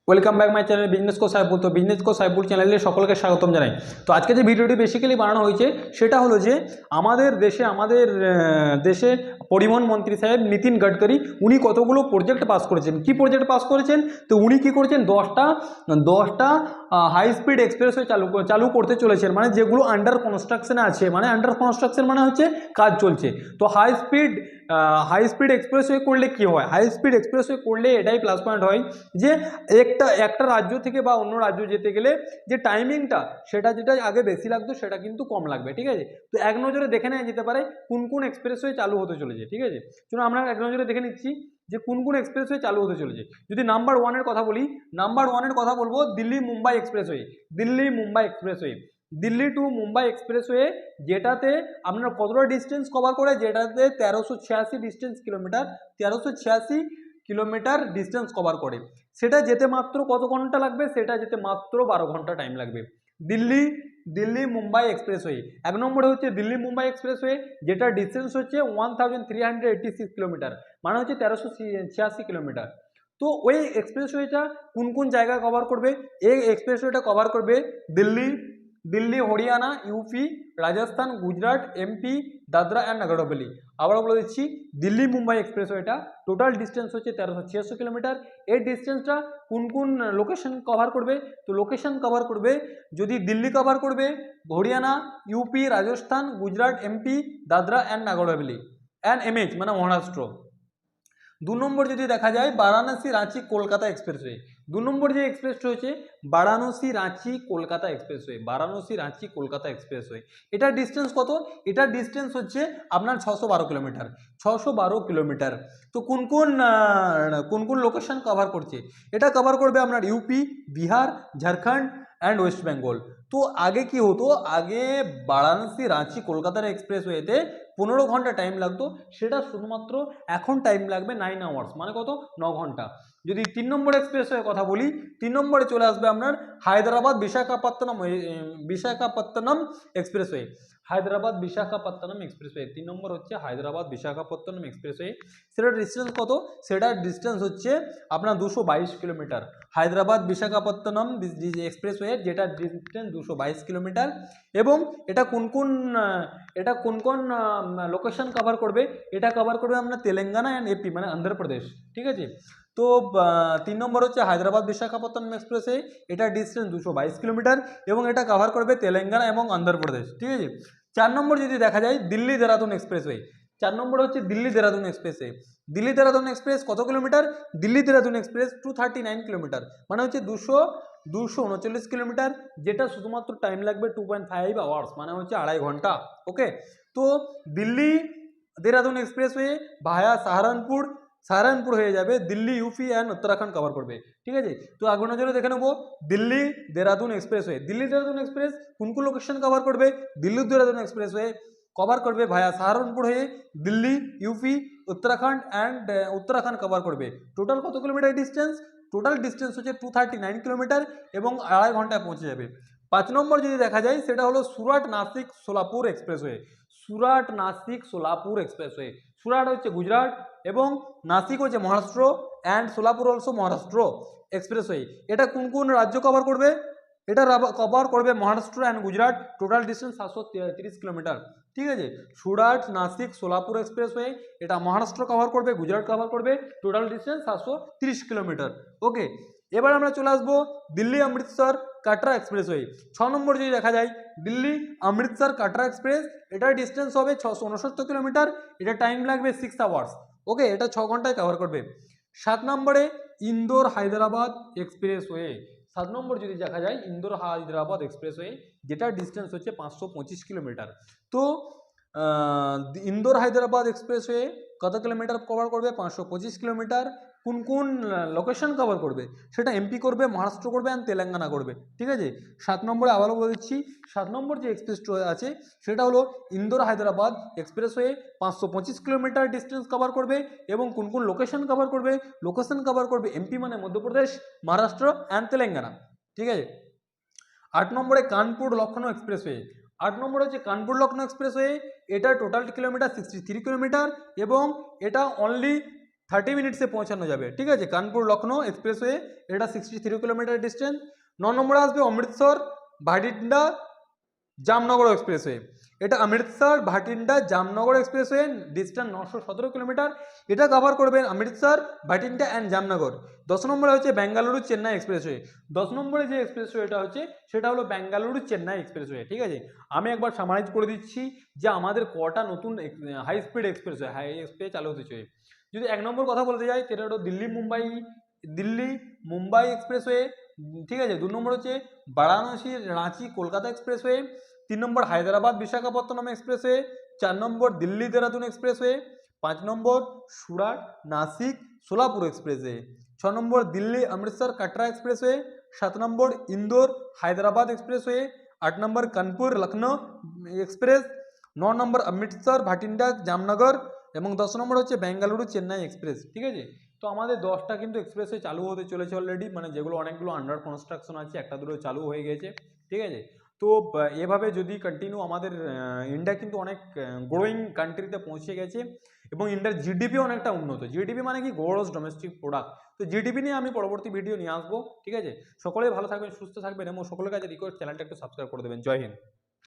Welcome back my channel business কো সাইফুল। তো business কো সাইফুল চ্যানেলে সকলকে স্বাগতম জানাই। তো আজকে যে ভিডিওটি বেসিক্যালি বানানো হয়েছে সেটা হলো যে আমাদের দেশে পরিবহন মন্ত্রী সাহেব নীতিন গডকরি উনি কতগুলো প্রজেক্ট পাস করেছেন। কি প্রজেক্ট পাস করেছেন? তো উনি কি করেছেন, দশটা হাই স্পিড এক্সপ্রেসওয়ে চালু করতে চলেছেন, মানে যেগুলো আন্ডার কনস্ট্রাকশনে আছে। মানে আন্ডার কনস্ট্রাকশন মানে হচ্ছে কাজ চলছে। তো হাই স্পিড এক্সপ্রেসওয়ে করলে কি হয়? হাই স্পিড এক্সপ্রেসওয়ে করলে এটাই প্লাস পয়েন্ট হয় যে একটা রাজ্য থেকে বা অন্য রাজ্য যেতে গেলে যে টাইমিংটা সেটা যেটা আগে বেশি লাগতো সেটা কিন্তু কম লাগবে। ঠিক আছে, তো এক নজরে দেখে নেওয়া যেতে পারে কোন কোন এক্সপ্রেসওয়ে চালু হতে চলেছে। ঠিক আছে, চলুন আমরা এক নজরে দেখে নিচ্ছি যে কোন কোন এক্সপ্রেসওয়ে চালু হতে চলেছে। যদি নাম্বার ওয়ানের কথা বলি, নাম্বার ওয়ানের কথা বলবো Delhi Mumbai expressway. Delhi to Mumbai expressway, যেটাতে আপনার কতটা ডিস্টেন্স কভার করে? যেটাতে 1386 কিলোমিটার ডিস্টেন্স কভার করে। সেটা যেতে মাত্র কত ঘন্টা লাগবে? সেটা যেতে মাত্র 12 ঘন্টা টাইম লাগবে। দিল্লি দিল্লি মুম্বাই এক্সপ্রেসওয়ে এক নম্বরে হচ্ছে দিল্লি মুম্বাই এক্সপ্রেসওয়ে, যেটা ডিস্টেন্স হচ্ছে 1386 কিলোমিটার, মানে হচ্ছে 1386 কিলোমিটার। তো ওই এক্সপ্রেসওয়েটা কোন কোন জায়গা কভার করবে? এই এক্সপ্রেসওয়েটা কভার করবে Delhi Delhi Haryana, UP, Rajasthan, Gujarat, MP, Dadra and Nagar Haveli. আবারও বলে দিচ্ছি, দিল্লি মুম্বাই এক্সপ্রেসওয়েটা টোটাল ডিস্টেন্স হচ্ছে 1386 কিলোমিটার। এই ডিস্টেন্সটা কোন কোন লোকেশন কভার করবে? তো লোকেশন কভার করবে, যদি দিল্লি কভার করবে Haryana, UP, Rajasthan, Gujarat, MP, Dadra and Nagar Haveli and MH মানে মহারাষ্ট্র। 2 নম্বর যদি দেখা যায় বারাণসী রাঁচি কলকাতা এক্সপ্রেসওয়ে। 2 নম্বর যে এক্সপ্রেস রয়েছে বারাণসী রাঁচি কলকাতা এক্সপ্রেসওয়ে। এটার ডিস্টেন্স কত? এটার ডিস্টেন্স হচ্ছে আপনার 612 কিলোমিটার। 612 কিলোমিটার। তো কোন কোন লোকেশন কভার করছে? এটা কভার করবে আপনার UP, Bihar, Jharkhand and West Bengal. তো আগে কি হতো? আগে বারাণসী রাঁচি কলকাতার এক্সপ্রেসওয়েতে 15 ঘন্টা টাইম লাগতো, সেটা শুধুমাত্র এখন টাইম লাগবে 9 আওয়ার্স, মানে কত? 9 ঘন্টা। যদি 3 নম্বর এক্সপ্রেসওয়ের কথা বলি, 3 নম্বরে চলে আসবে আপনার বিশাখাপত্তনম এক্সপ্রেসওয়ে। 3 নম্বর হচ্ছে হায়দ্রাবাদ বিশাখাপত্তনম এক্সপ্রেসওয়ে। সেটার ডিস্টেন্স কত? সেটার ডিস্টেন্স হচ্ছে আপনার 222 কিলোমিটার। হায়দ্রাবাদ বিশাখাপত্তনম এক্সপ্রেসওয়ে, যেটার ডিস্টেন্স 222 কিলোমিটার। এবং এটা কোন কোন লোকেশন কভার করবে? এটা কভার করবে আপনার তেলেঙ্গানা অ্যান্ড এপি মানে অন্ধ্রপ্রদেশ। ঠিক আছে, তো 3 নম্বর হচ্ছে হায়দ্রাবাদ বিশাখাপত্তনম এক্সপ্রেসওয়ে, এটা ডিস্টেন্স 222 কিলোমিটার এবং এটা কভার করবে তেলেঙ্গানা এবং অন্ধ্রপ্রদেশ। ঠিক আছে, 4 নম্বর যদি দেখা যায় দিল্লি দেরাদুন এক্সপ্রেসওয়ে। 4 নম্বর হচ্ছে দিল্লি দেরাদুন এক্সপ্রেসওয়ে। দিল্লি দেরাদুন এক্সপ্রেস কত kilometre? Delhi Dehradun express 239 kilometre, মানে হচ্ছে 239 কিলোমিটার, যেটা শুধুমাত্র টাইম লাগবে 2.5 আওয়ার্স, মানে হচ্ছে 2.5 ঘন্টা। ওকে, তো দিল্লি দেরাদুন এক্সপ্রেসওয়ে ভায়া সাহারানপুর হয়ে যাবে, Delhi, UP and Uttarakhand cover করবে। ঠিক আছে, তো আগে নজরে দেখে নেবো দিল্লি দেরাদুন এক্সপ্রেসওয়ে। দিল্লি দেরাদুন এক্সপ্রেস কোন কোন লোকেশন কভার করবে? দিল্লি দেরাদুন এক্সপ্রেসওয়ে কভার করবে ভায়া সাহারানপুর হয়ে দিল্লি, ইউপি, উত্তরাখণ্ড কভার করবে। টোটাল কত কিলোমিটার ডিস্টেন্স? টোটাল ডিস্টেন্স হচ্ছে 239 কিলোমিটার এবং 2.5 ঘন্টায় পৌঁছে যাবে। 5 নম্বর যদি দেখা যায় সেটা হলো সুরাট নাসিক সোলাপুর এক্সপ্রেসওয়ে। সুরাট হচ্ছে গুজরাট এবং নাসিক হচ্ছে Maharashtra and Solapur also Maharashtra expressway. এটা কোন কোন রাজ্য কভার করবে? এটা কভার করবে Maharashtra and Gujarat. Total distance 730 kilometre. ঠিক আছে, সুরাট নাসিক সোলাপুর এক্সপ্রেসওয়ে, এটা মহারাষ্ট্র কভার করবে, গুজরাট কভার করবে, টোটাল ডিস্টেন্স 730 কিলোমিটার। ওকে, এবার আমরা চলে আসবো দিল্লি অমৃতসর কাটরা এক্সপ্রেসওয়ে। 6 নম্বর যদি দেখা যায় দিল্লি অমৃতসর কাটরা এক্সপ্রেস, এটার ডিস্টেন্স হবে 669 কিলোমিটার, এটা টাইম লাগবে 6 আওয়ার্স। ওকে, এটা 6 ঘন্টায় কভার করবে। 7 নম্বরে ইন্দোর হায়দ্রাবাদ এক্সপ্রেসওয়ে। 7 নম্বর যদি দেখা যায় ইন্দোর হায়দ্রাবাদ এক্সপ্রেসওয়ে, যেটার ডিস্টেন্স হচ্ছে 525 কিলোমিটার। তো ইন্দোর হায়দ্রাবাদ এক্সপ্রেসওয়ে কত কিলোমিটার কভার করবে? 525 কিলোমিটার। কোন কোন লোকেশন কভার করবে? সেটা এমপি করবে, মহারাষ্ট্র করবে অ্যান্ড তেলেঙ্গানা করবে। ঠিক আছে, 7 নম্বরে আবারও বলছি, 7 নম্বর যে এক্সপ্রেসওয়ে আছে সেটা হলো Indore Hyderabad expressway, 525 kilometre distance cover করবে এবং কোন কোন লোকেশন কভার করবে? লোকেশন কভার করবে এমপি মানে মধ্যপ্রদেশ, মহারাষ্ট্র অ্যান্ড তেলেঙ্গানা। ঠিক আছে, 8 নম্বরে কানপুর লখনৌ এক্সপ্রেসওয়ে। 8 নম্বর হচ্ছে কানপুর লখনৌ এক্সপ্রেসওয়ে, এটা টোটাল কিলোমিটার 63 কিলোমিটার এবং এটা অনলি 30 মিনিটসে পৌঁছানো যাবে, ঠিক আছে। কানপুর লখনৌ এক্সপ্রেসওয়ে, এটা 63 কিলোমিটার ডিস্টেন্স। 9 নম্বরে আসবে অমৃতসর ভাটিন্ডা জামনগর এক্সপ্রেসওয়ে, এটা Amritsar Bathinda Jamnagar expressway, distance 917 kilometre, এটা কভার করবে অমৃতসর ভাটিন্ডা অ্যান্ড জামনগর। 10 নম্বরে হচ্ছে বেঙ্গালুরু চেন্নাই এক্সপ্রেসওয়ে। 10 নম্বরে যে এক্সপ্রেসওয়েটা হচ্ছে সেটা হলো বেঙ্গালুরু চেন্নাই এক্সপ্রেসওয়ে, ঠিক আছে। আমি একবার সামারাইজ করে দিচ্ছি যে আমাদের কটা নতুন হাই স্পিড এক্সপ্রেসওয়ে চালু হতে চলে। যদি 1 নম্বর কথা বলতে যাই সেটা হলো দিল্লি মুম্বাই এক্সপ্রেসওয়ে, ঠিক আছে। 2 নম্বর হচ্ছে বারাণসী রাঁচি কলকাতা এক্সপ্রেসওয়ে। 3 নম্বর হায়দ্রাবাদ বিশাখাপত্তনম এক্সপ্রেসওয়ে। 4 নম্বর দিল্লি দেরাদুন এক্সপ্রেসওয়ে। 5 নম্বর সুরাট নাসিক সোলাপুর এক্সপ্রেসওয়ে। 6 নম্বর দিল্লি অমৃতসর কাটরা এক্সপ্রেসওয়ে। 7 নম্বর ইন্দোর হায়দ্রাবাদ এক্সপ্রেসওয়ে। 8 নম্বর কানপুর লখনৌ এক্সপ্রেস। 9 নম্বর অমৃতসর ভাটিন্ডা জামনগর এবং 10 নম্বর হচ্ছে বেঙ্গালুরু চেন্নাই এক্সপ্রেস, ঠিক আছে। তো আমাদের 10টা কিন্তু এক্সপ্রেসওয়ে চালু হতে চলেছে অলরেডি, মানে যেগুলো অনেকগুলো আন্ডার কনস্ট্রাকশন আছে, একটা দুটো চালু হয়ে গেছে, ঠিক আছে। তো এভাবে যদি কন্টিনিউ আমাদের ইন্ডিয়া কিন্তু অনেক গ্রোয়িং কান্ট্রিতে পৌঁছে গেছে এবং ইন্ডিয়ার জিডিপি অনেকটা উন্নত। জিডিপি মানে কি, গ্রোস ডোমেস্টিক প্রোডাক্ট। তো জিডিপি নিয়ে আমি পরবর্তী ভিডিও নিয়ে আসবো, ঠিক আছে। সকলেই ভালো থাকবেন, সুস্থ থাকবেন এবং সকলের কাছে রিকোয়েস্ট চ্যানেলটা একটু সাবস্ক্রাইব করে দেবেন। জয় হিন্দ।